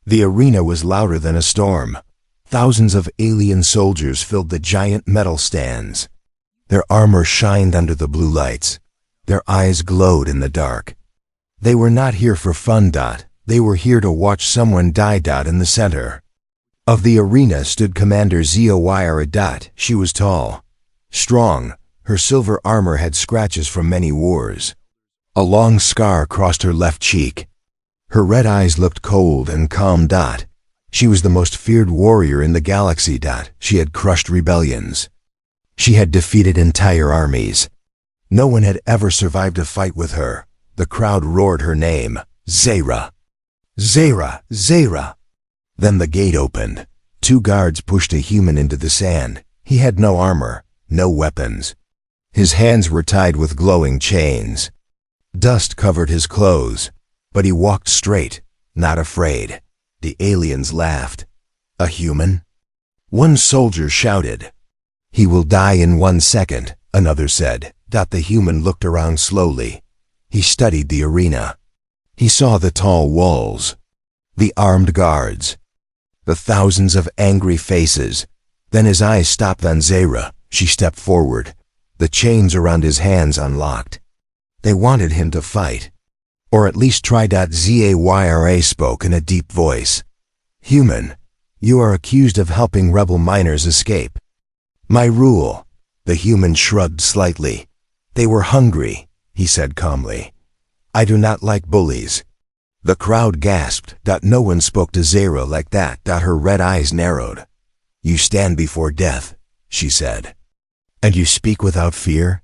The arena was louder than a storm. Thousands of alien soldiers filled the giant metal stands. Their armor shined under the blue lights. Their eyes glowed in the dark. They were not here for fun. They were here to watch someone die. In the center of the arena stood Commander Zayra. She was tall, strong. Her silver armor had scratches from many wars. A long scar crossed her left cheek. Her red eyes looked cold and calm. She was the most feared warrior in the galaxy. She had crushed rebellions. She had defeated entire armies. No one had ever survived a fight with her. The crowd roared her name, Zayra. Zayra, Zayra. Then the gate opened. 2 guards pushed a human into the sand. He had no armor, no weapons. His hands were tied with glowing chains. Dust covered his clothes, but he walked straight, not afraid. The aliens laughed. A human? One soldier shouted. "He will die in 1 second," another said. The human looked around slowly. He studied the arena. He saw the tall walls, the armed guards, the thousands of angry faces. Then his eyes stopped on Zayra. She stepped forward. The chains around his hands unlocked. They wanted him to fight, or at least try. Zayra spoke in a deep voice. "Human, you are accused of helping rebel miners escape." "My rule." The human shrugged slightly. "They were hungry," he said calmly. "I do not like bullies." The crowd gasped. No one spoke to Zayra like that. Her red eyes narrowed. "You stand before death," she said. "And you speak without fear?"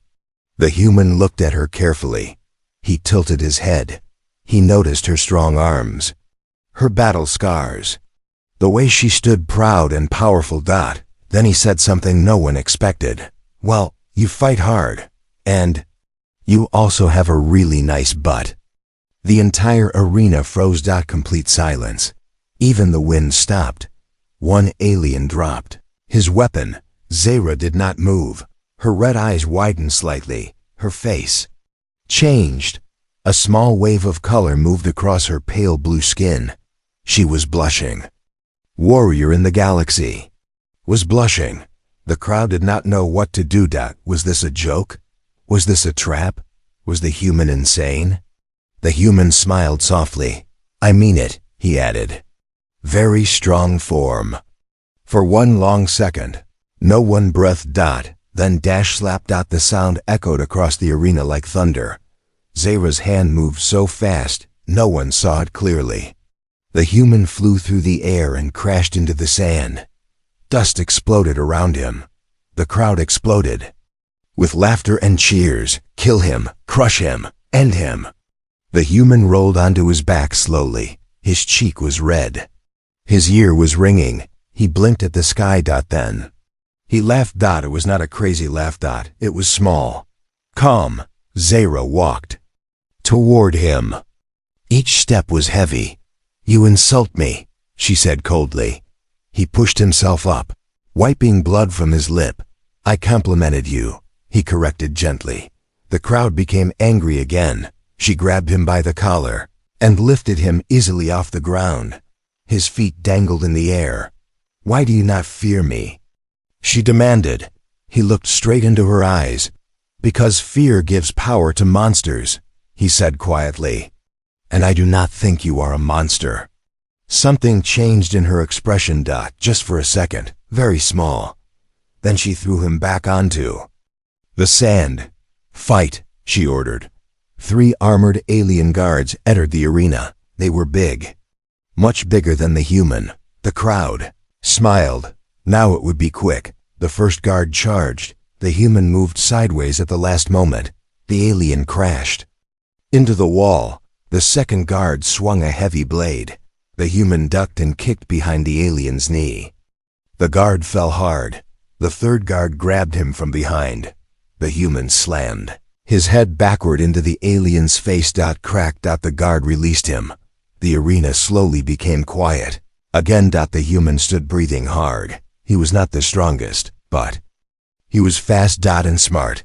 The human looked at her carefully. He tilted his head. He noticed her strong arms, her battle scars, the way she stood proud and powerful. Then he said something no one expected. "Well, you fight hard, and you also have a really nice butt." The entire arena froze. Complete silence. Even the wind stopped. One alien dropped his weapon. Zayra did not move. Her red eyes widened slightly. Her face changed. A small wave of color moved across her pale blue skin. She was blushing. Warrior in the galaxy was blushing. The crowd did not know what to do. Was this a joke? Was this a trap? Was the human insane? The human smiled softly. "I mean it," he added. "Very strong form." For 1 long second, no one breathed. Then slap. The sound echoed across the arena like thunder. Zayra's hand moved so fast, no one saw it clearly. The human flew through the air and crashed into the sand. Dust exploded around him. The crowd exploded with laughter and cheers. "Kill him, crush him, end him." The human rolled onto his back slowly. His cheek was red. His ear was ringing. He blinked at the sky. Then he laughed. It was not a crazy laugh. It was small, calm. Zayra walked toward him. Each step was heavy. "You insult me," she said coldly. He pushed himself up, wiping blood from his lip. "I complimented you," he corrected gently. The crowd became angry again. She grabbed him by the collar and lifted him easily off the ground. His feet dangled in the air. "Why do you not fear me?" she demanded. He looked straight into her eyes. "Because fear gives power to monsters," he said quietly. "And I do not think you are a monster." Something changed in her expression. Just for a second, very small. Then she threw him back onto the sand. "Fight," she ordered. 3 armored alien guards entered the arena. They were big, much bigger than the human. The crowd smiled. Now it would be quick. The first guard charged. The human moved sideways at the last moment. The alien crashed into the wall. The second guard swung a heavy blade. The human ducked and kicked behind the alien's knee. The guard fell hard. The third guard grabbed him from behind. The human slammed his head backward into the alien's face. Cracked. The guard released him. The arena slowly became quiet. Again. The human stood breathing hard. He was not the strongest, but he was fast. And smart.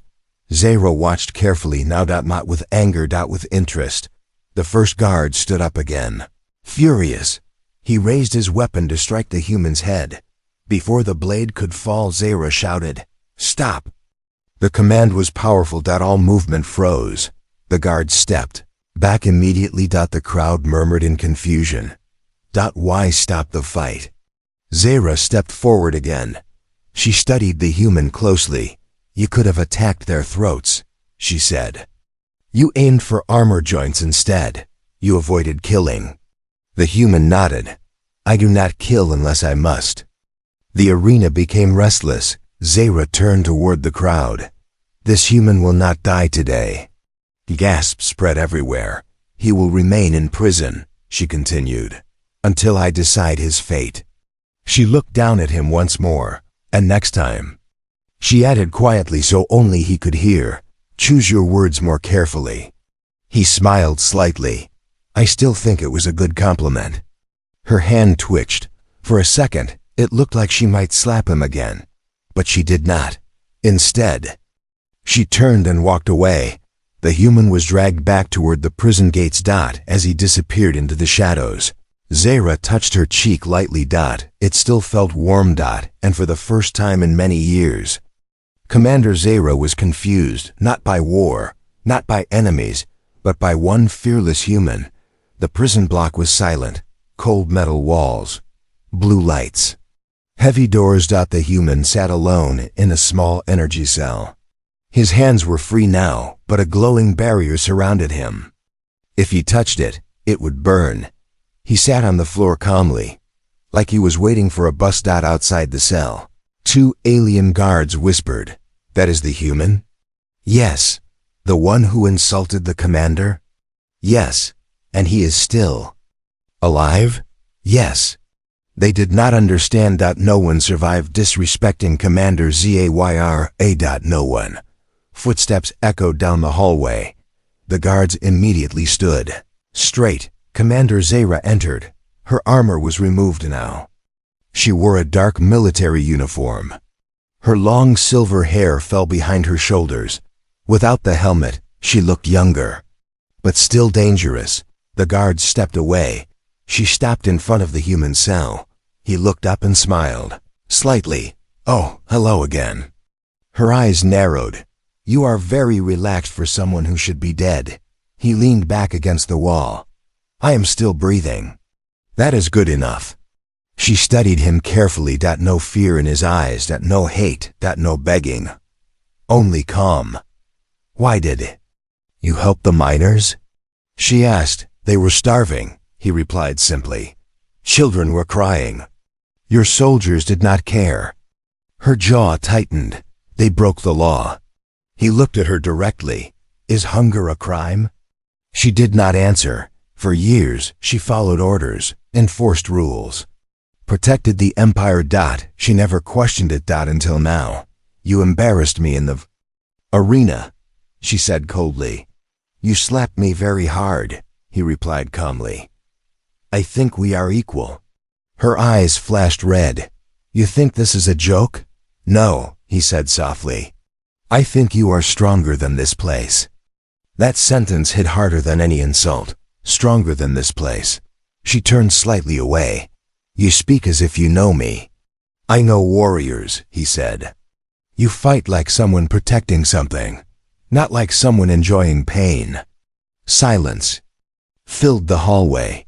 Zayra watched carefully, now not with anger, with interest. The first guard stood up again. Furious. He raised his weapon to strike the human's head. Before the blade could fall, Zayra shouted, "Stop!" The command was powerful. All movement froze. The guards stepped back immediately. The crowd murmured in confusion. Why stop the fight? Zayra stepped forward again. She studied the human closely. "You could have attacked their throats," she said. "You aimed for armor joints instead. You avoided killing." The human nodded. "I do not kill unless I must." The arena became restless. Zayra turned toward the crowd. "This human will not die today." Gasps spread everywhere. "He will remain in prison," she continued, "until I decide his fate." She looked down at him once more. "And next time," she added quietly so only he could hear, "choose your words more carefully." He smiled slightly. "I still think it was a good compliment." Her hand twitched. For a second, it looked like she might slap him again. But she did not. Instead, she turned and walked away. The human was dragged back toward the prison gates. As he disappeared into the shadows, Zayra touched her cheek lightly. It still felt warm. And for the first time in many years, Commander Zayra was confused, not by war, not by enemies, but by one fearless human. The prison block was silent. Cold metal walls, blue lights, heavy doors. The human sat alone in a small energy cell. His hands were free now, but a glowing barrier surrounded him. If he touched it, it would burn. He sat on the floor calmly, like he was waiting for a bus. Outside the cell, two alien guards whispered, "That is the human?" "Yes." "The one who insulted the commander?" "Yes." "And he is still alive?" "Yes." They did not understand. No one survived disrespecting Commander Zayra. No one. Footsteps echoed down the hallway. The guards immediately stood straight. Commander Zayra entered. Her armor was removed now. She wore a dark military uniform. Her long silver hair fell behind her shoulders. Without the helmet, she looked younger, but still dangerous. The guards stepped away. She stopped in front of the human cell. He looked up and smiled slightly. "Oh, hello again." Her eyes narrowed. "You are very relaxed for someone who should be dead." He leaned back against the wall. "I am still breathing." "That is good enough." She studied him carefully. No fear in his eyes. No hate. No begging. Only calm. "Why did you help the miners?" she asked. "They were starving," he replied simply. "Children were crying. Your soldiers did not care." Her jaw tightened. "They broke the law." He looked at her directly. "Is hunger a crime?" She did not answer. For years, she followed orders, enforced rules, protected the empire. She never questioned it. Until now. "You embarrassed me in the arena," she said coldly. "You slapped me very hard," he replied calmly. "I think we are equal." Her eyes flashed red. "You think this is a joke?" "No," he said softly. "I think you are stronger than this place." That sentence hit harder than any insult. Stronger than this place. She turned slightly away. "You speak as if you know me." "I know warriors," he said. "You fight like someone protecting something, not like someone enjoying pain." Silence filled the hallway.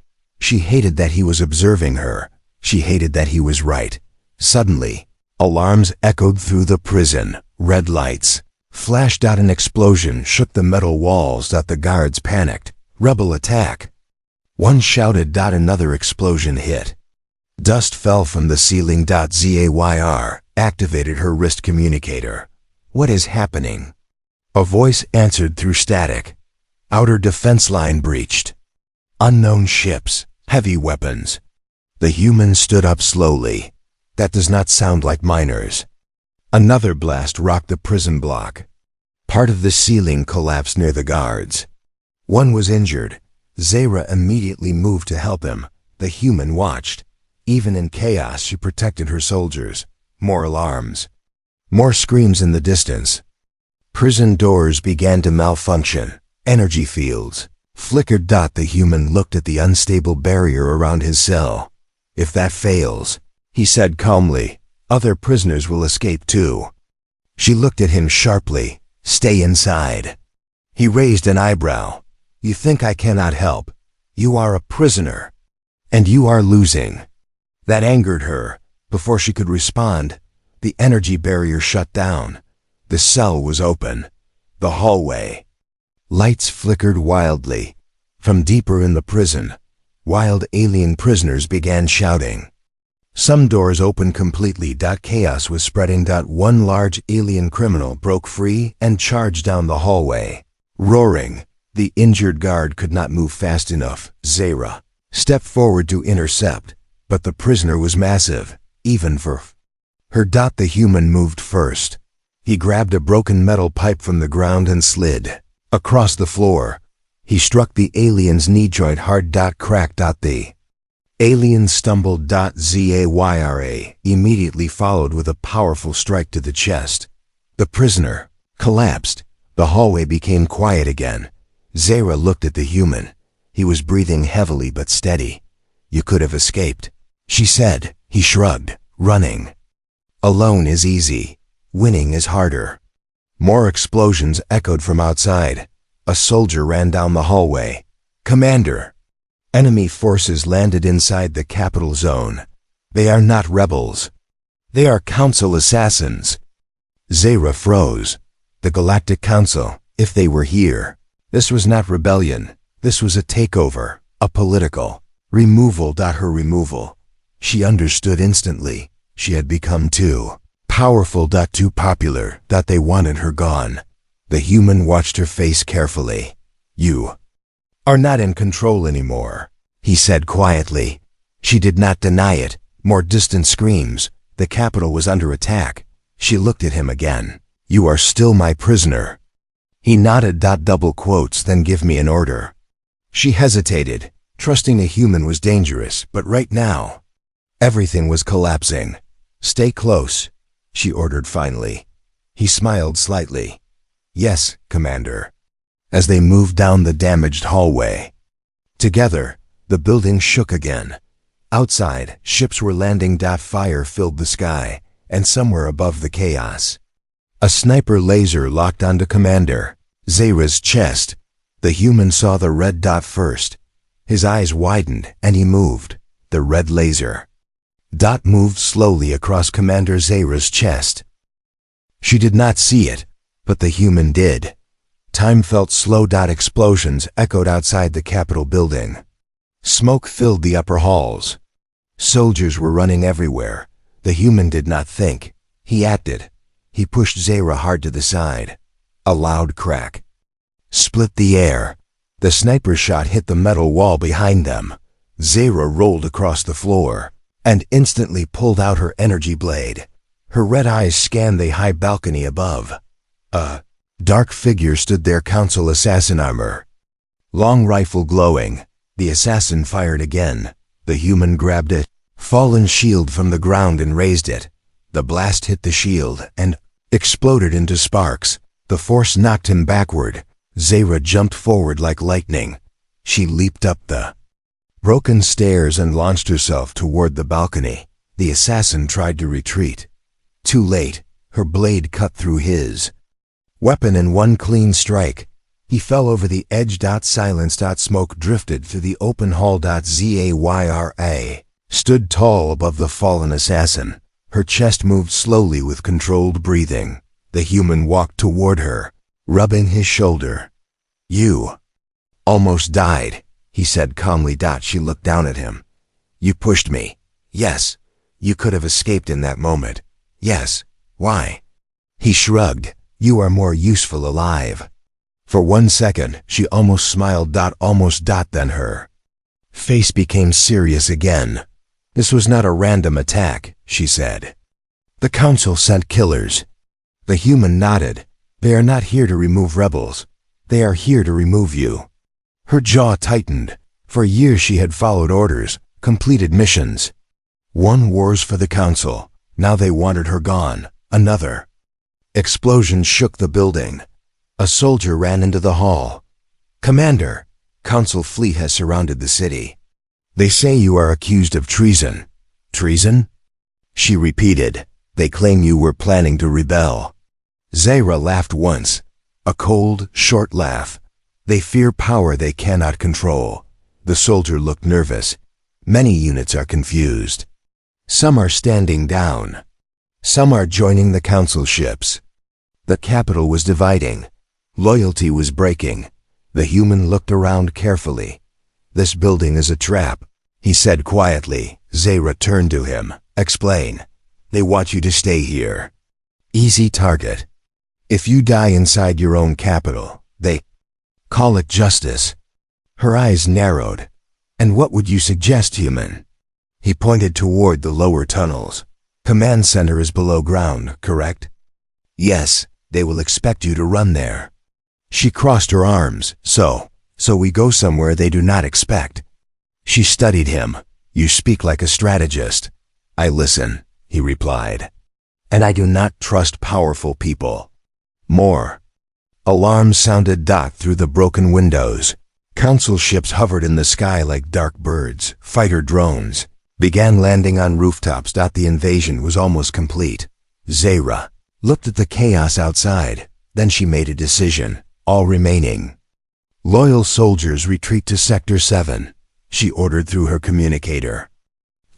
She hated that he was observing her. She hated that he was right. Suddenly, alarms echoed through the prison. Red lights flashed. An explosion shook the metal walls. The guards panicked. "Rebel attack!" One shouted. Another explosion hit. Dust fell from the ceiling. Zayra activated her wrist communicator. "What is happening?" A voice answered through static. "Outer defense line breached. Unknown ships, heavy weapons." The human stood up slowly. "That does not sound like miners." Another blast rocked the prison block. Part of the ceiling collapsed near the guards. One was injured. Zayra immediately moved to help him. The human watched. Even in chaos, she protected her soldiers. More alarms. More screams in the distance. Prison doors began to malfunction. Energy fields flickered. The human looked at the unstable barrier around his cell. If that fails, he said calmly, other prisoners will escape too. She looked at him sharply. Stay inside. He raised an eyebrow. You think I cannot help? You are a prisoner. And you are losing. That angered her. Before she could respond, the energy barrier shut down. The cell was open. The hallway. Lights flickered wildly. From deeper in the prison, wild alien prisoners began shouting. Some doors opened completely. Chaos was spreading. One large alien criminal broke free and charged down the hallway. Roaring, the injured guard could not move fast enough. Zayra stepped forward to intercept, but the prisoner was massive, even for her. The human moved first. He grabbed a broken metal pipe from the ground and slid across the floor. He struck the alien's knee joint hard. Crack. The alien stumbled. Zayra immediately followed with a powerful strike to the chest. The prisoner collapsed. The hallway became quiet again. Zayra looked at the human. He was breathing heavily but steady. You could have escaped, she said. He shrugged. Running alone is easy. Winning is harder. More explosions echoed from outside. A soldier ran down the hallway. Commander! Enemy forces landed inside the capital zone. They are not rebels. They are council assassins. Zayra froze. The Galactic Council, if they were here. This was not rebellion. This was a takeover, a political removal. Her removal. She understood instantly. She had become too powerful. Too popular. They wanted her gone. The human watched her face carefully. You are not in control anymore, he said quietly. She did not deny it. More distant screams. The capital was under attack. She looked at him again. You are still my prisoner. He nodded. Double quotes. Then give me an order. She hesitated. Trusting a human was dangerous, but right now, everything was collapsing. Stay close, she ordered finally. He smiled slightly. Yes, Commander. As they moved down the damaged hallway. Together, the building shook again. Outside, ships were landing. Fire filled the sky, and somewhere above the chaos, a sniper laser locked onto Commander Zayra's chest. The human saw the red dot first. His eyes widened, and he moved. The red laser dot moved slowly across Commander Zayra's chest. She did not see it, but the human did. Time felt slow. Explosions echoed outside the Capitol building. Smoke filled the upper halls. Soldiers were running everywhere. The human did not think. He acted. He pushed Zayra hard to the side. A loud crack split the air. The sniper shot hit the metal wall behind them. Zayra rolled across the floor and instantly pulled out her energy blade. Her red eyes scanned the high balcony above. A dark figure stood there. Council assassin armor. Long rifle glowing. The assassin fired again. The human grabbed it. Fallen shield from the ground and raised it. The blast hit the shield and exploded into sparks. The force knocked him backward. Zayra jumped forward like lightning. She leaped up the broken stairs and launched herself toward the balcony. The assassin tried to retreat. Too late. Her blade cut through his weapon in one clean strike. He fell over the edge. Silence. Smoke drifted through the open hall. Zayra stood tall above the fallen assassin. Her chest moved slowly with controlled breathing. The human walked toward her, rubbing his shoulder. You almost died, he said calmly. She looked down at him. You pushed me. Yes. You could have escaped in that moment. Yes. Why? He shrugged. You are more useful alive. For 1 second, she almost smiled. Then her face became serious again. This was not a random attack, she said. The council sent killers. The human nodded. They are not here to remove rebels. They are here to remove you. Her jaw tightened. For years she had followed orders, completed missions. Won wars for the council. Now they wanted her gone. Another. Explosions shook the building. A soldier ran into the hall. Commander, council fleet has surrounded the city. They say you are accused of treason. Treason? She repeated. They claim you were planning to rebel. Zayra laughed once, a cold, short laugh. They fear power they cannot control. The soldier looked nervous. Many units are confused. Some are standing down. Some are joining the council ships. The capital was dividing. Loyalty was breaking. The human looked around carefully. This building is a trap, he said quietly. Zayra turned to him. Explain. They want you to stay here. Easy target. If you die inside your own capital, they call it justice. Her eyes narrowed. And what would you suggest, human? He pointed toward the lower tunnels. Command center is below ground, correct? Yes, they will expect you to run there. She crossed her arms. So we go somewhere they do not expect. She studied him. You speak like a strategist. I listen, he replied. And I do not trust powerful people. More. Alarms sounded through the broken windows. Council ships hovered in the sky like dark birds. Fighter drones began landing on rooftops. The invasion was almost complete. Zayra looked at the chaos outside. Then she made a decision. All remaining loyal soldiers retreat to Sector 7, she ordered through her communicator.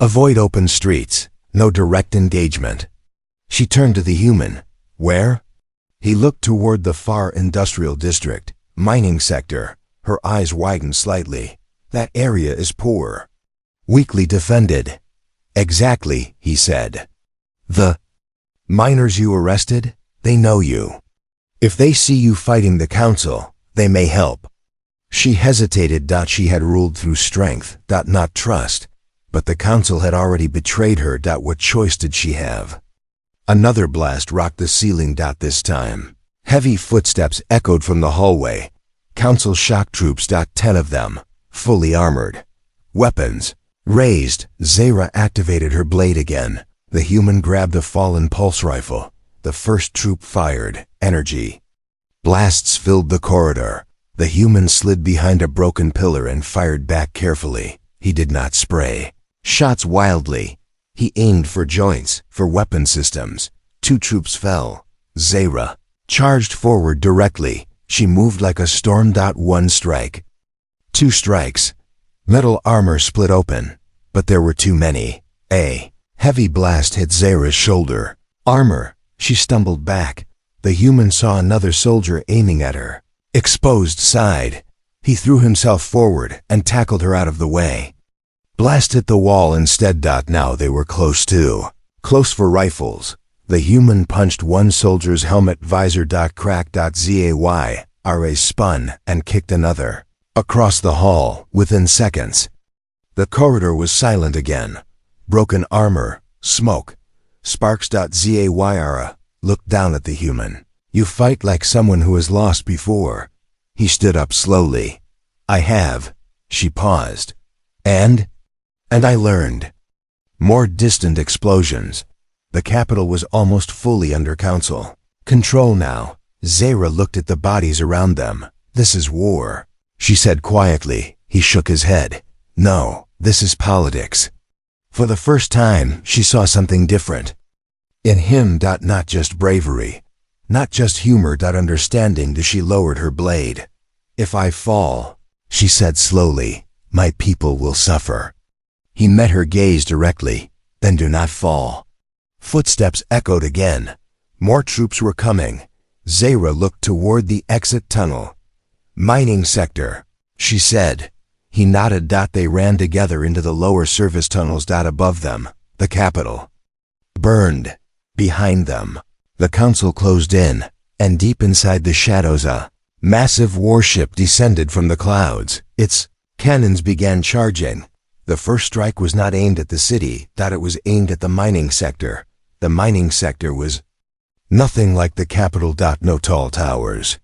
Avoid open streets. No direct engagement. She turned to the human. Where? He looked toward the far industrial district, mining sector. Her eyes widened slightly. That area is poor. Weakly defended. Exactly, he said. The miners you arrested? They know you. If they see you fighting the council, they may help. She hesitated. She had ruled through strength, not trust. But the council had already betrayed her. What choice did she have? Another blast rocked the ceiling. This time, heavy footsteps echoed from the hallway. Council shock troops. 10 of them, fully armored. Weapons raised. Zayra activated her blade again. The human grabbed a fallen pulse rifle. The first troop fired. Energy. Blasts filled the corridor. The human slid behind a broken pillar and fired back carefully. He did not spray. Shots wildly. He aimed for joints, for weapon systems. 2 troops fell. Zayra charged forward directly. She moved like a storm. 1 strike. 2 strikes. Metal armor split open. But there were too many. A heavy blast hit Zayra's shoulder. Armor. She stumbled back. The human saw another soldier aiming at her. Exposed side. He threw himself forward and tackled her out of the way. Blast hit the wall instead. Now they were close too. Close for rifles. The human punched one soldier's helmet visor. Crack. Zayra spun and kicked another. Across the hall, within seconds. The corridor was silent again. Broken armor. Smoke. Sparks. Zayra looked down at the human. You fight like someone who has lost before. He stood up slowly. I have. She paused. And I learned. More distant explosions. The capital was almost fully under council control now. Zayra looked at the bodies around them. This is war, she said quietly. He shook his head. No, this is politics. For the first time, she saw something different. In him. Not just bravery. Not just humor. Understanding. She lowered her blade. If I fall, she said slowly, my people will suffer. He met her gaze directly. Then do not fall. Footsteps echoed again. More troops were coming. Zayra looked toward the exit tunnel. Mining sector, she said. He nodded. They ran together into the lower service tunnels. Above them, the capital burned. Behind them, the council closed in, and deep inside the shadows a massive warship descended from the clouds. Its cannons began charging. The first strike was not aimed at the city. It was aimed at the mining sector. The mining sector was nothing like the capital. No tall towers.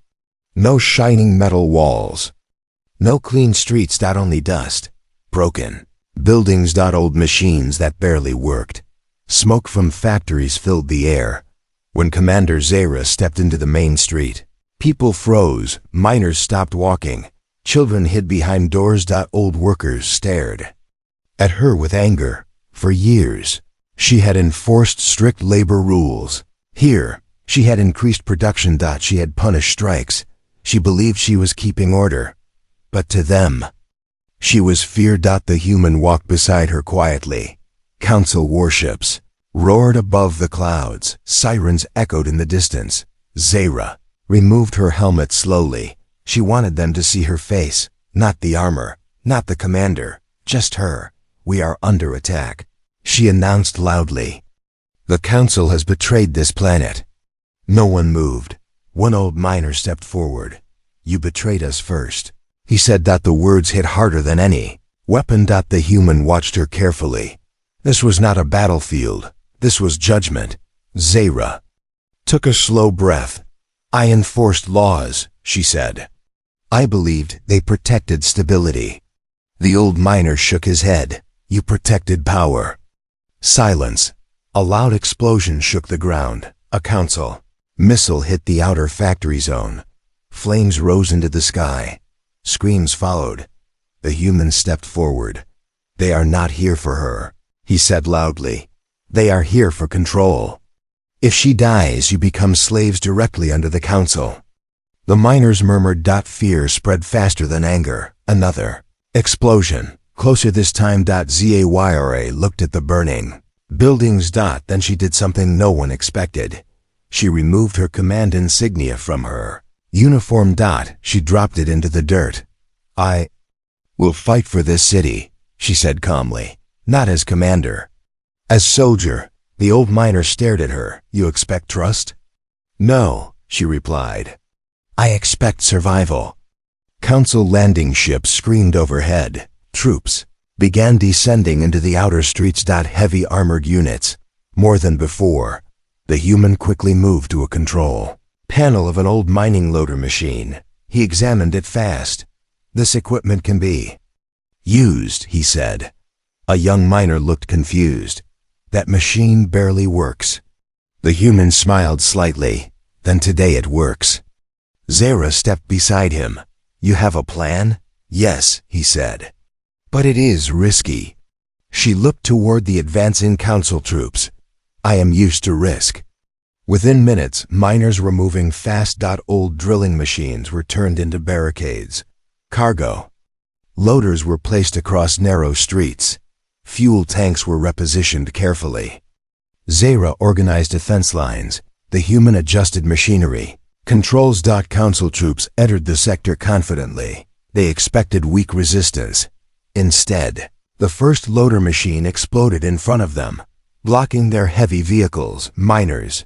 No shining metal walls. No clean streets. Only dust. Broken buildings. Old machines that barely worked. Smoke from factories filled the air. When Commander Zayra stepped into the main street, people froze. Miners stopped walking. Children hid behind doors. Old workers stared at her with anger. For years, she had enforced strict labor rules. Here, she had increased production. She had punished strikes. She believed she was keeping order. But to them, she was fear. The human walked beside her quietly. Council warships roared above the clouds. Sirens echoed in the distance. Zayra removed her helmet slowly. She wanted them to see her face, not the armor, not the commander, just her. "We are under attack," she announced loudly. "The council has betrayed this planet." No one moved. One old miner stepped forward. "You betrayed us first," he said. The words hit harder than any weapon. The human watched her carefully. This was not a battlefield. This was judgment. Zayra took a slow breath. "I enforced laws," she said. "I believed they protected stability." The old miner shook his head. "You protected power." Silence. A loud explosion shook the ground. A council missile hit the outer factory zone. Flames rose into the sky. Screams followed. The human stepped forward. "They are not here for her," he said loudly. "They are here for control. If she dies, you become slaves directly under the council." The miners murmured. Fear spread faster than anger. Another explosion. Closer this time. Zayra looked at the burning buildings. Then she did something no one expected. She removed her command insignia from her uniform. She dropped it into the dirt. "I will fight for this city," she said calmly. "Not as commander. As soldier." The old miner stared at her. "You expect trust?" "No," she replied. "I expect survival." Council landing ships screamed overhead. Troops began descending into the outer streets. Heavy armored units. More than before, the human quickly moved to a control panel of an old mining loader machine. He examined it fast. "This equipment can be used," he said. A young miner looked confused. "That machine barely works." The human smiled slightly. "Then today it works." Zayra stepped beside him. "You have a plan?" "Yes," he said. "But it is risky." She looked toward the advancing council troops. "I am used to risk." Within minutes, miners were moving fast. Old drilling machines were turned into barricades. Cargo loaders were placed across narrow streets. Fuel tanks were repositioned carefully. Zayra organized defense lines. The human adjusted machinery. Controls. Council troops entered the sector confidently. They expected weak resistance. Instead, the first loader machine exploded in front of them, blocking their heavy vehicles. Miners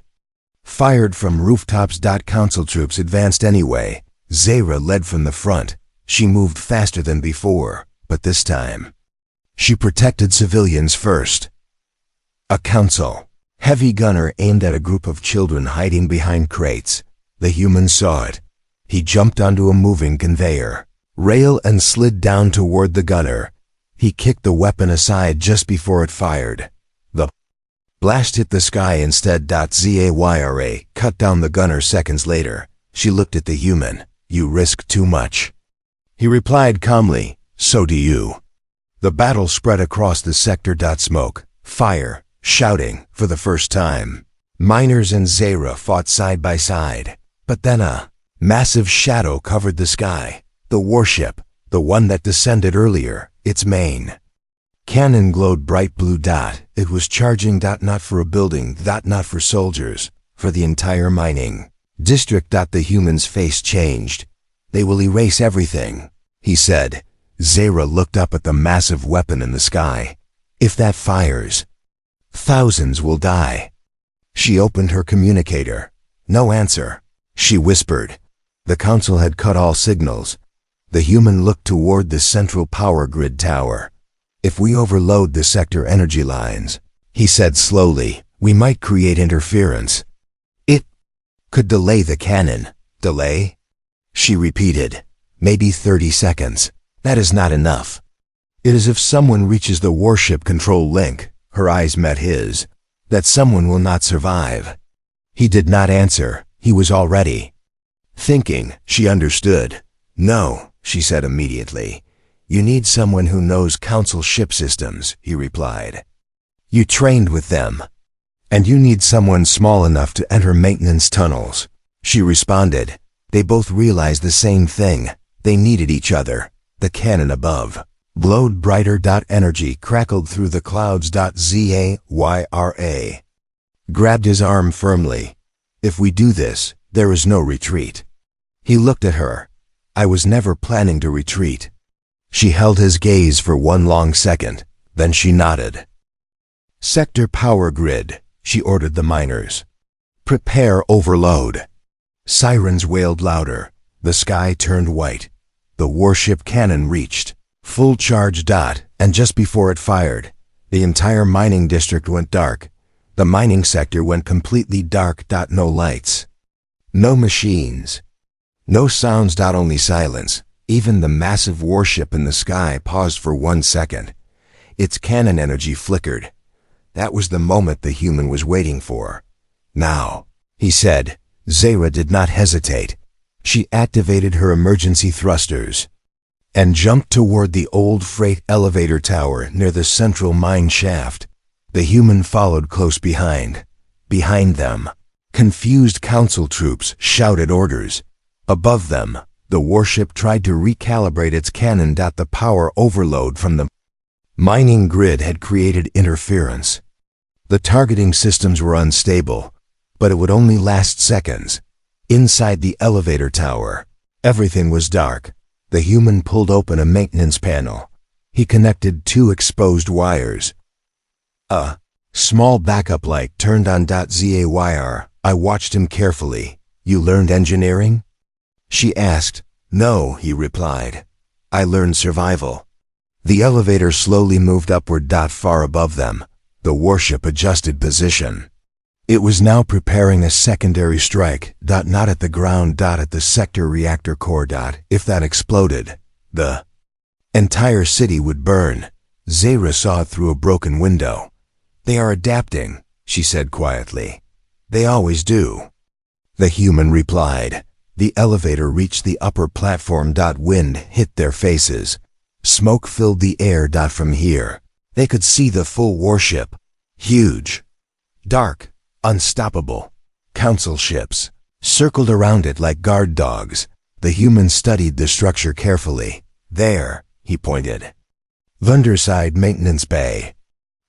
fired from rooftops. Council troops advanced anyway. Zayra led from the front. She moved faster than before, but this time, she protected civilians first. A council heavy gunner aimed at a group of children hiding behind crates. The human saw it. He jumped onto a moving conveyor rail and slid down toward the gunner. He kicked the weapon aside just before it fired. The blast hit the sky instead. Zayra cut down the gunner seconds later. She looked at the human. "You risk too much." He replied calmly, "So do you." The battle spread across the sector. Smoke, fire, shouting for the first time. Miners and Zayra fought side by side. But then a massive shadow covered the sky. The warship, the one that descended earlier, its main cannon glowed bright blue. It was charging. Not for a building. Not for soldiers. For the entire mining district. The human's face changed. "They will erase everything," he said. Zayra looked up at the massive weapon in the sky. "If that fires, thousands will die." She opened her communicator. No answer. She whispered. The council had cut all signals. The human looked toward the central power grid tower. "If we overload the sector energy lines," he said slowly, "we might create interference. It could delay the cannon." "Delay?" She repeated. "Maybe 30 seconds. That is not enough." "It is if someone reaches the warship control link." Her eyes met his. "That someone will not survive." He did not answer. He was already thinking. She understood. "No," she said immediately. "You need someone who knows council ship systems," he replied. You trained with them. And you need someone small enough to enter maintenance tunnels. She responded. They both realized the same thing. They needed each other. The cannon above glowed brighter. Energy crackled through the clouds. Zayra grabbed his arm firmly. If we do this, there is no retreat. He looked at her. I was never planning to retreat. She held his gaze for one long second, then she nodded. Sector power grid, she ordered the miners. Prepare overload. Sirens wailed louder. The sky turned white. The warship cannon reached full charge. And just before it fired, the entire mining district went dark. The mining sector went completely dark. No lights. No machines. No sounds. Only silence. Even the massive warship in the sky paused for 1 second. Its cannon energy flickered. That was the moment the human was waiting for. Now, he said. Zayra did not hesitate. She activated her emergency thrusters and jumped toward the old freight elevator tower near the central mine shaft. The human followed close behind. Behind them, confused council troops shouted orders. Above them, the warship tried to recalibrate its cannon. The power overload from the mining grid had created interference. The targeting systems were unstable, but it would only last seconds. Inside the elevator tower, everything was dark. The human pulled open a maintenance panel. He connected 2 exposed wires. A small backup light turned on. Zayra, I watched him carefully. You learned engineering? She asked. No, he replied. I learned survival. The elevator slowly moved upward. Far above them, the warship adjusted position. It was now preparing a secondary strike. Not at the ground. At the sector reactor core. If that exploded, the entire city would burn. Zayra saw it through a broken window. They are adapting, she said quietly. They always do. The human replied. The elevator reached the upper platform. Wind hit their faces. Smoke filled the air. From here, they could see the full warship. Huge, dark, unstoppable. Council ships circled around it like guard dogs. The human studied the structure carefully. There, he pointed. Underside maintenance bay.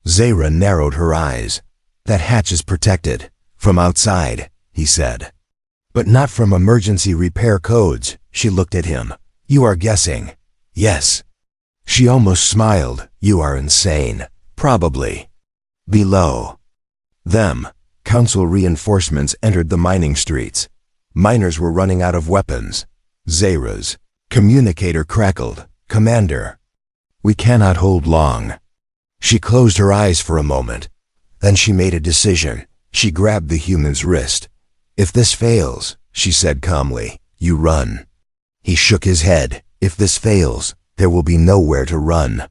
Zayra narrowed her eyes. That hatch is protected from outside, he said. But not from emergency repair codes. She looked at him. You are guessing. Yes. She almost smiled. You are insane. Probably. Below them, council reinforcements entered the mining streets. Miners were running out of weapons. Zayra's communicator crackled. Commander, we cannot hold long. She closed her eyes for a moment. Then she made a decision. She grabbed the human's wrist. If this fails, she said calmly, you run. He shook his head. If this fails, there will be nowhere to run.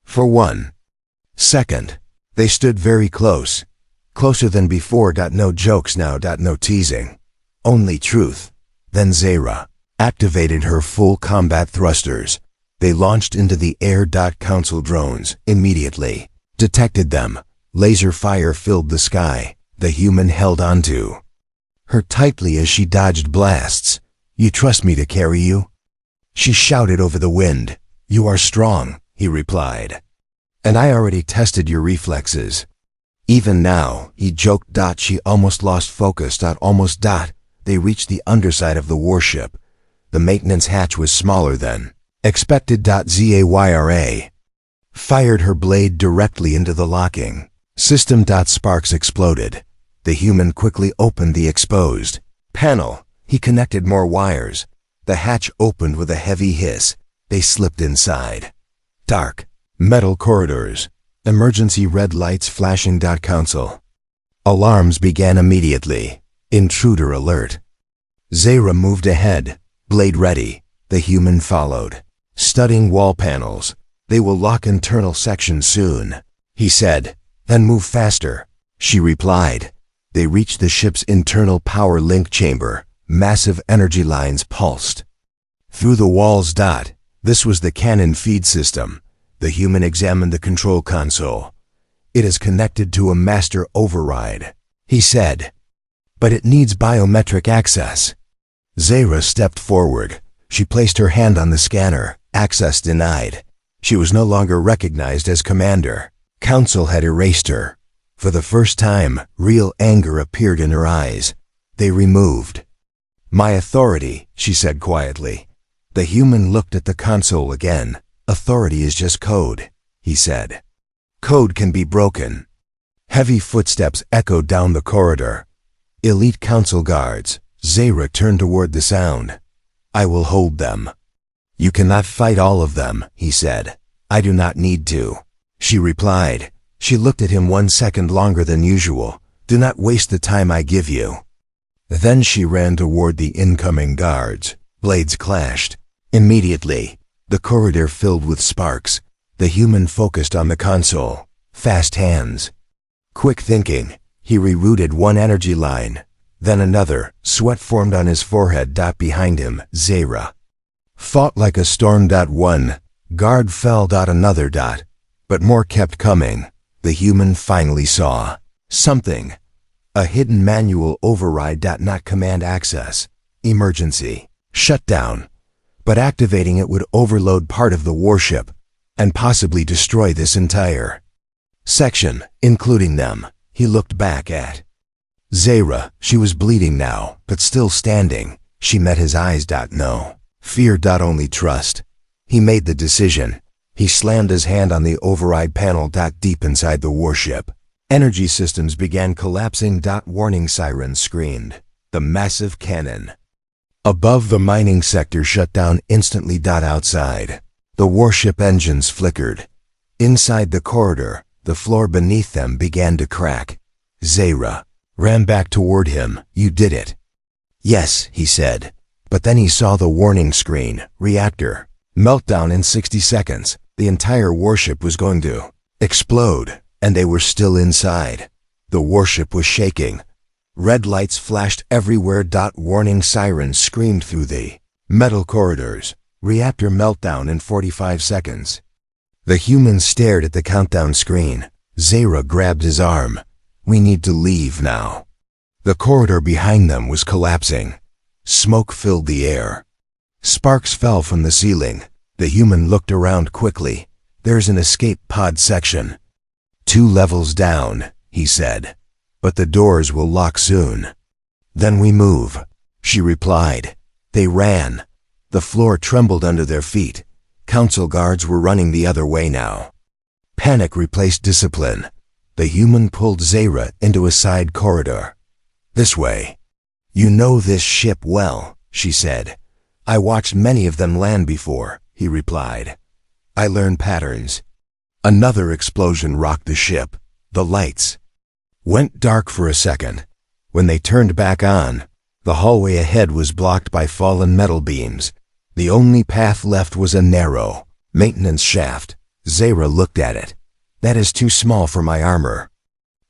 For 1 second, they stood very close. Closer than before. No jokes now. No teasing. Only truth. Then Zayra activated her full combat thrusters. They launched into the air. Council drones immediately detected them. Laser fire filled the sky. The human held onto her tightly as she dodged blasts. You trust me to carry you? She shouted over the wind. You are strong, he replied. And I already tested your reflexes. Even now, he joked. She almost lost focus. Almost. They reached the underside of the warship. The maintenance hatch was smaller than expected. Zayra fired her blade directly into the locking system. Sparks exploded. The human quickly opened the exposed panel. He connected more wires. The hatch opened with a heavy hiss. They slipped inside. Dark metal corridors. Emergency red lights flashing. Council alarms began immediately. Intruder alert. Zayra moved ahead, blade ready. The human followed, studying wall panels. They will lock internal sections soon, he said. Then move faster, she replied. They reached the ship's internal power link chamber. Massive energy lines pulsed through the walls. This was the cannon feed system. The human examined the control console. It is connected to a master override, he said. But it needs biometric access. Zayra stepped forward. She placed her hand on the scanner. Access denied. She was no longer recognized as commander. Council had erased her. For the first time, real anger appeared in her eyes. They removed. My authority, she said quietly. The human looked at the console again. Authority is just code, he said. Code can be broken. Heavy footsteps echoed down the corridor. Elite council guards. Zayra turned toward the sound. I will hold them. You cannot fight all of them, he said. I do not need to. She replied. She looked at him 1 second longer than usual. Do not waste the time I give you. Then she ran toward the incoming guards. Blades clashed. Immediately, the corridor filled with sparks. The human focused on the console. Fast hands. Quick thinking. He rerouted one energy line. Then another. Sweat formed on his forehead. Behind him, Zayra. Fought like a storm. One. Guard fell. Another. But more kept coming. The human finally saw something. A hidden manual override. Not command access. Emergency. Shutdown. But activating it would overload part of the warship and possibly destroy this entire section, including them. He looked back at Zayra. She was bleeding now, but still standing. She met his eyes. No. Fear. Only trust. He made the decision. He slammed his hand on the override panel. Deep inside the warship, energy systems began collapsing. Warning sirens screamed. The massive cannon above the mining sector shut down instantly. Outside, the warship engines flickered. Inside the corridor, the floor beneath them began to crack. Zayra ran back toward him. You did it. Yes, he said. But then he saw the warning screen. Reactor meltdown in 60 seconds. The entire warship was going to explode, and they were still inside. The warship was shaking. Red lights flashed everywhere. Warning sirens screamed through the metal corridors. Reactor meltdown in 45 seconds. The human stared at the countdown screen. Zayra grabbed his arm. We need to leave now. The corridor behind them was collapsing. Smoke filled the air. Sparks fell from the ceiling. The human looked around quickly. There's an escape pod section. 2 levels down, he said. But the doors will lock soon. Then we move, she replied. They ran. The floor trembled under their feet. Council guards were running the other way now. Panic replaced discipline. The human pulled Zayra into a side corridor. This way. You know this ship well, she said. I watched many of them land before, he replied. I learned patterns. Another explosion rocked the ship. The lights went dark for a second. When they turned back on, the hallway ahead was blocked by fallen metal beams. The only path left was a narrow maintenance shaft. Zayra looked at it. That is too small for my armor.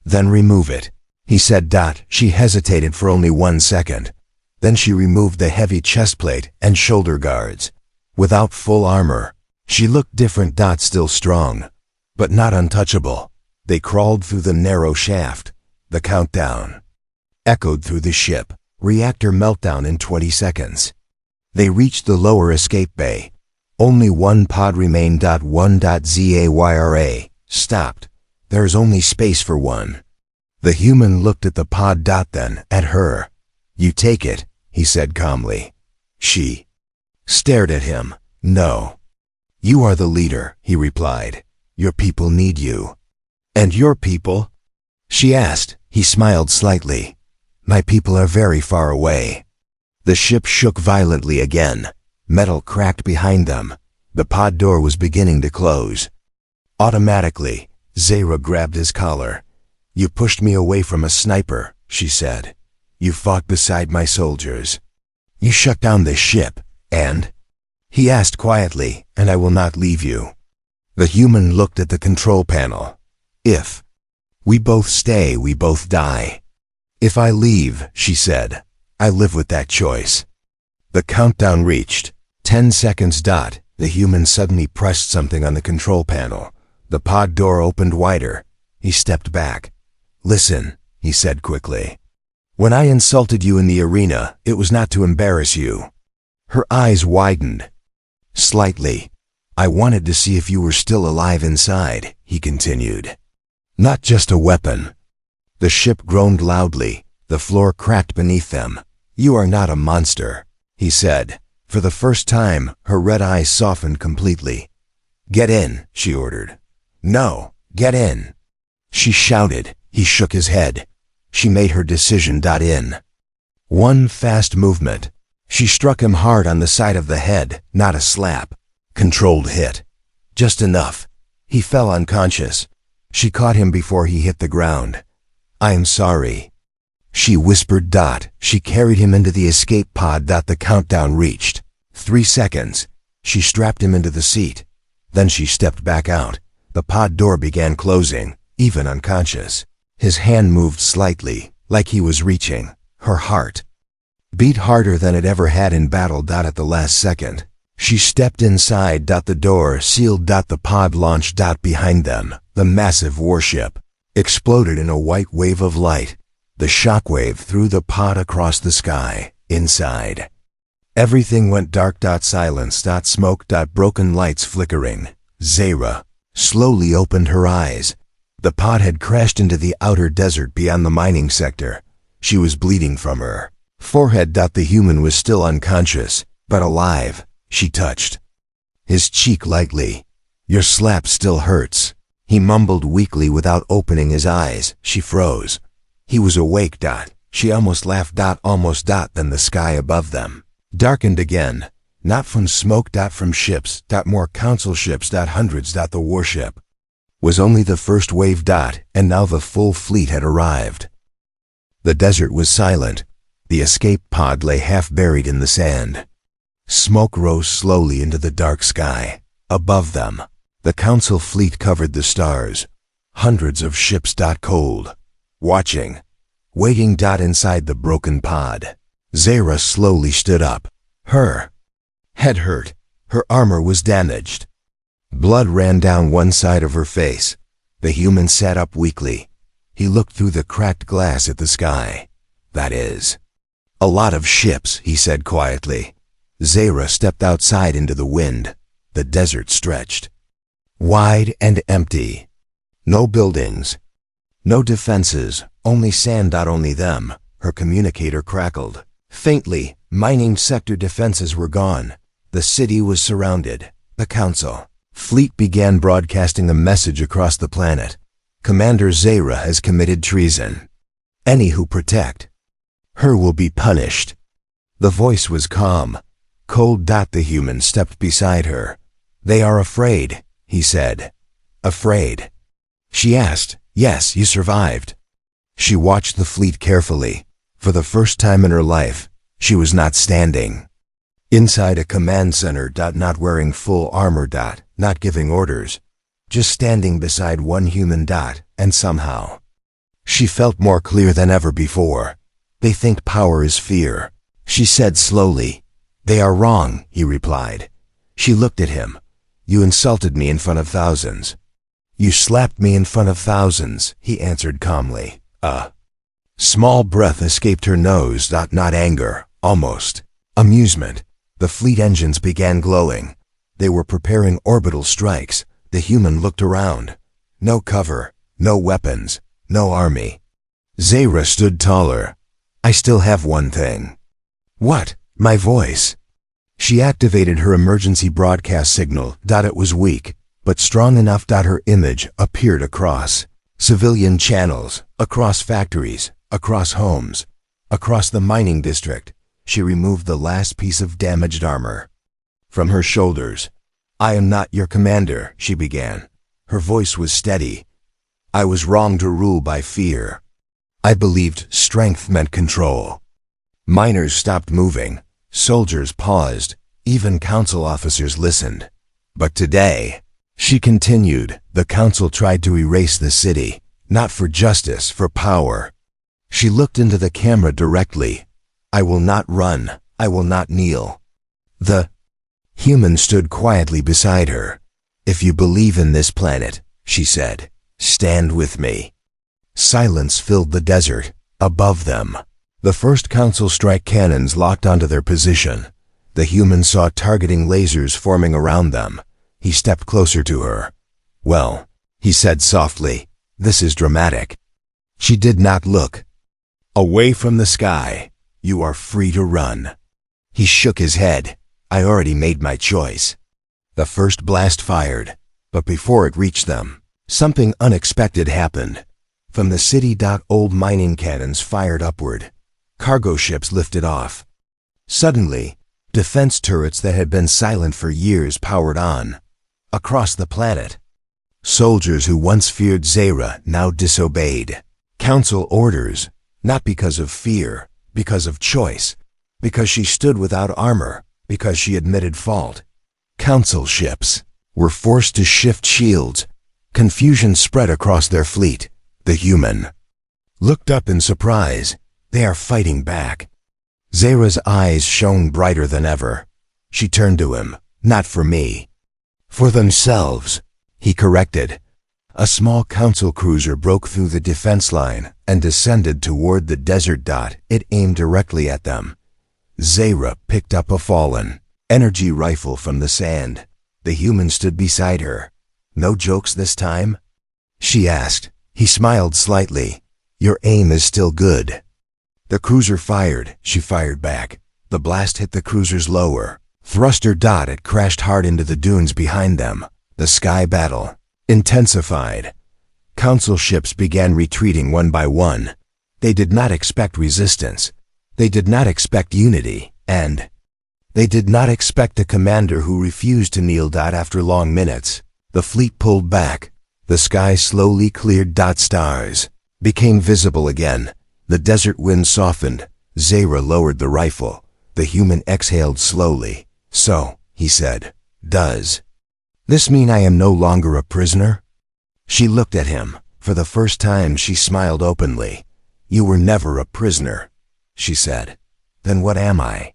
Then remove it, he said. She hesitated for only 1 second. Then she removed the heavy chestplate and shoulder guards. Without full armor, she looked different. Still strong, but not untouchable. They crawled through the narrow shaft. The countdown echoed through the ship. Reactor meltdown in 20 seconds. They reached the lower escape bay. Only one pod remained. 1.Zayra stopped. There is only space for one. The human looked at the pod. Then at her. You take it, he said calmly. She stared at him. No. You are the leader, he replied. Your people need you. And your people? She asked. He smiled slightly. My people are very far away. The ship shook violently again. Metal cracked behind them. The pod door was beginning to close. Automatically, Zayra grabbed his collar. You pushed me away from a sniper, she said. You fought beside my soldiers. You shut down this ship, and? He asked quietly, and I will not leave you. The human looked at the control panel. If we both stay, we both die. If I leave, she said, I live with that choice. The countdown reached 10 seconds. The human suddenly pressed something on the control panel. The pod door opened wider. He stepped back. Listen, he said quickly. When I insulted you in the arena, it was not to embarrass you. Her eyes widened. Slightly. I wanted to see if you were still alive inside, he continued. Not just a weapon. The ship groaned loudly. The floor cracked beneath them. You are not a monster, he said. For the first time, her red eyes softened completely. Get in, she ordered. No, get in. She shouted. He shook his head. She made her decision. In one fast movement, she struck him hard on the side of the head, not a slap. Controlled hit. Just enough. He fell unconscious. She caught him before he hit the ground. I am sorry, she whispered. She carried him into the escape pod. The countdown reached. 3 seconds. She strapped him into the seat. Then she stepped back out. The pod door began closing, even unconscious. His hand moved slightly, like he was reaching. Her heart beat harder than it ever had in battle. At the last second, she stepped inside. The door sealed. The pod launched. Behind them, the massive warship exploded in a white wave of light. The shockwave threw the pod across the sky. Inside, everything went dark. Silence. Smoke. Broken lights flickering. Zayra slowly opened her eyes. The pod had crashed into the outer desert beyond the mining sector. She was bleeding from her forehead. The human was still unconscious, but alive. She touched his cheek lightly. Your slap still hurts, he mumbled weakly without opening his eyes. She froze. He was awake. She almost laughed. Almost. Then the sky above them darkened again. Not from smoke. From ships. More council ships. Hundreds. The warship was only the first wave. And now the full fleet had arrived. The desert was silent. The escape pod lay half buried in the sand. Smoke rose slowly into the dark sky. Above them, the council fleet covered the stars. Hundreds of ships. Cold. Watching. Waiting. Inside the broken pod, Zayra slowly stood up. Her head hurt. Her armor was damaged. Blood ran down one side of her face. The human sat up weakly. He looked through the cracked glass at the sky. That is a lot of ships, he said quietly. Zayra stepped outside into the wind. The desert stretched wide and empty. No buildings. No defenses. Only sand. Only them. Her communicator crackled. Faintly, mining sector defenses were gone. The city was surrounded. The council fleet began broadcasting a message across the planet. Commander Zayra has committed treason. Any who protect her will be punished. The voice was calm. Cold. The human stepped beside her. They are afraid, he said. Afraid? She asked. Yes, you survived. She watched the fleet carefully. For the first time in her life, she was not standing inside a command center. Not wearing full armor. Not giving orders. Just standing beside one human. And somehow, she felt more clear than ever before. They think power is fear, she said slowly. They are wrong, he replied. She looked at him. You insulted me in front of thousands. You slapped me in front of thousands, he answered calmly. A small breath escaped her nose. Not anger, almost amusement. The fleet engines began glowing. They were preparing orbital strikes. The human looked around. No cover, no weapons, no army. Zayra stood taller. I still have one thing. What? My voice. She activated her emergency broadcast signal. It was weak, but strong enough. Her image appeared across civilian channels, across factories, across homes, across the mining district. She removed the last piece of damaged armor from her shoulders. I am not your commander, she began. Her voice was steady. I was wrong to rule by fear. I believed strength meant control. Miners stopped moving. Soldiers paused. Even council officers listened. But today, she continued, the council tried to erase the city, not for justice, for power. She looked into the camera directly. I will not run. I will not kneel. The human stood quietly beside her. If you believe in this planet, she said, Stand with me. Silence filled the desert. Above them, the first Council strike cannons locked onto their position. The human saw targeting lasers forming around them. He stepped closer to her. "Well," he said softly, "this is dramatic." She did not look. "Away from the sky. You are free to run." He shook his head. "I already made my choice." The first blast fired, but before it reached them, something unexpected happened. From the city dock, old mining cannons fired upward. Cargo ships lifted off. Suddenly, defense turrets that had been silent for years powered on. Across the planet, soldiers who once feared Zayra now disobeyed Council orders, not because of fear, because of choice, because she stood without armor, because she admitted fault. Council ships were forced to shift shields. Confusion spread across their fleet. The human looked up in surprise. They are fighting back. Zayra's eyes shone brighter than ever. She turned to him. "Not for me. For themselves," he corrected. A small Council cruiser broke through the defense line and descended toward the desert dot. It aimed directly at them. Zayra picked up a fallen energy rifle from the sand. The human stood beside her. "No jokes this time?" she asked. He smiled slightly. "Your aim is still good." The cruiser fired. She fired back. The blast hit the cruiser's lower thruster dot. It crashed hard into the dunes behind them. The sky battle intensified. Council ships began retreating one by one. They did not expect resistance. They did not expect unity. And they did not expect a commander who refused to kneel. After long minutes, the fleet pulled back. The sky slowly cleared. Stars became visible again. The desert wind softened. Zayra lowered the rifle. The human exhaled slowly. "So," he said, "does this mean I am no longer a prisoner?" She looked at him. For the first time she smiled openly. "You were never a prisoner," she said. "Then what am I?"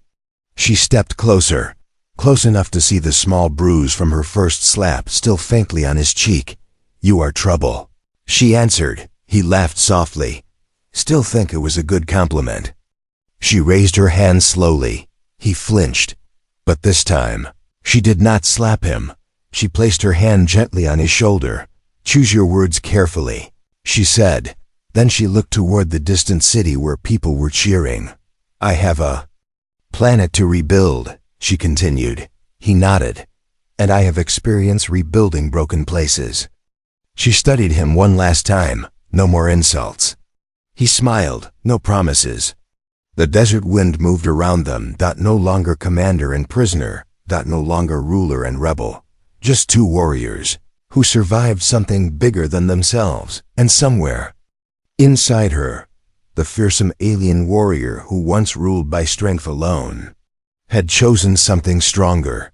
She stepped closer, close enough to see the small bruise from her first slap still faintly on his cheek. "You are trouble," she answered. He laughed softly. "Still think it was a good compliment." She raised her hand slowly. He flinched. But this time, she did not slap him. She placed her hand gently on his shoulder. "Choose your words carefully," she said. Then she looked toward the distant city where people were cheering. "I have a planet to rebuild," she continued. He nodded. "And I have experience rebuilding broken places." She studied him one last time. No more insults. He smiled. No promises. The desert wind moved around them. No longer commander and prisoner. No longer ruler and rebel. Just two warriors who survived something bigger than themselves. And somewhere inside her, the fearsome alien warrior who once ruled by strength alone had chosen something stronger.